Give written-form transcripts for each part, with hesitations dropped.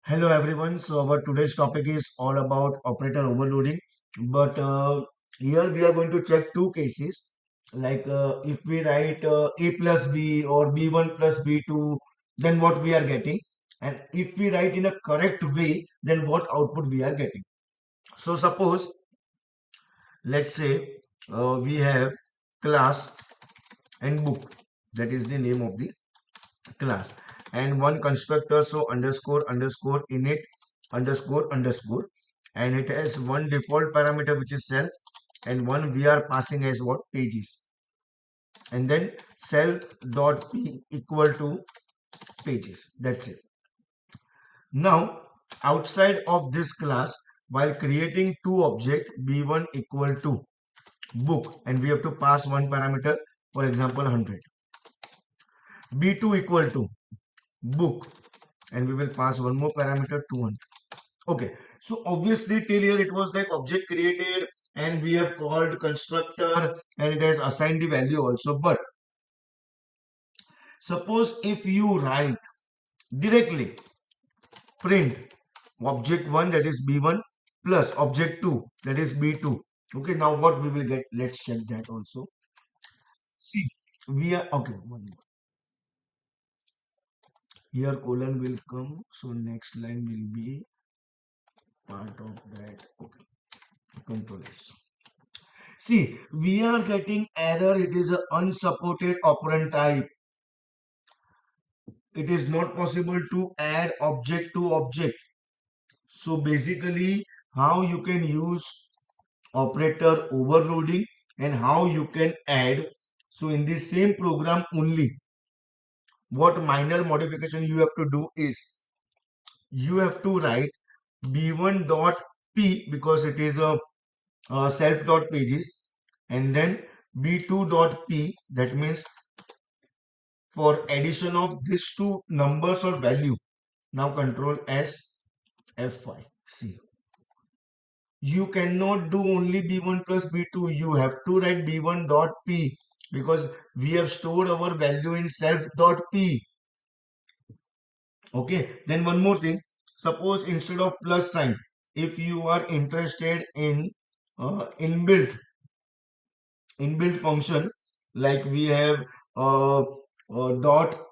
Hello everyone. So our today's topic is all about operator overloading. But here we are going to check two cases. Like if we write a plus b or b1 plus b2, then what we are getting. And if we write in a correct way, then what output we are getting. So suppose, let's say we have class and book. That is the name of the class, and one constructor, so underscore underscore init underscore underscore, and it has one default parameter which is self, and one we are passing as what, pages, and then self dot p equal to pages. That's it. Now outside of this class, while creating two object, b1 equal to book, and we have to pass one parameter, for example 100, b2 equal to book, and we will pass one more parameter, 200. Okay, so obviously till here it was like object created and we have called constructor and it has assigned the value also. But suppose if you write directly print object 1, that is b1, plus object 2, that is b2. Okay, now what we will get, let's check that also. See, we are okay, one more. Here colon will come, so next line will be part of that. Okay, control S. See, we are getting error. It is an unsupported operand type. It is not possible to add object to object. So basically, how you can use operator overloading and how you can add. So in the same program only, what minor modification you have to do is, you have to write b1 dot p, because it is a self dot pages, and then b2 dot p, that means for addition of these two numbers or value. Now control S, F5. See, you cannot do only b1 plus b2. You have to write b1 dot p, because we have stored our value in self dot p. Okay, then one more thing. Suppose instead of plus sign, if you are interested in inbuilt function, like we have dot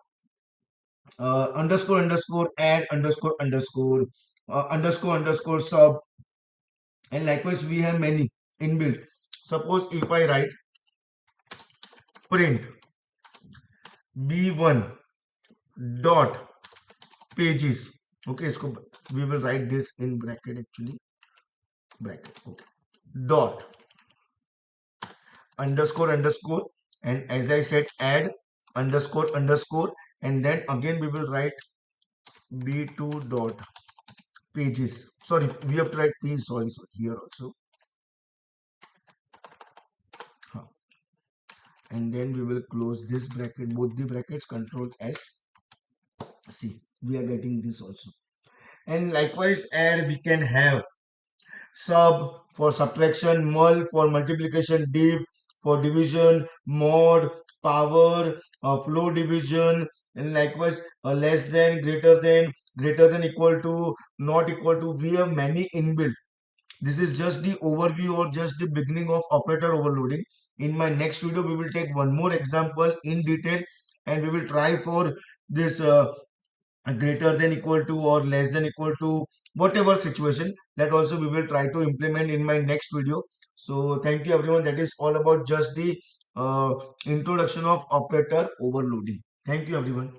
underscore underscore add underscore underscore underscore underscore sub, and likewise we have many inbuilt. Suppose if I write print b1 dot pages, okay, इसको we will write this in bracket, actually bracket, okay, dot underscore underscore, and as I said, add underscore underscore, and then again we will write b2 dot pages. Sorry, we have to write p, sorry, here also. And then we will close this bracket, both the brackets, control S. See, we are getting this also. And likewise add, we can have sub for subtraction, mul for multiplication, div for division, mod, power, flow division, and likewise less than, greater than, equal to, not equal to. We have many inbuilt. This is just the overview or just the beginning of operator overloading. In my next video, we will take one more example in detail, and we will try for this greater than, equal to, or less than, equal to, whatever situation, that also we will try to implement in my next video. So thank you everyone. That is all about just the introduction of operator overloading. Thank you everyone.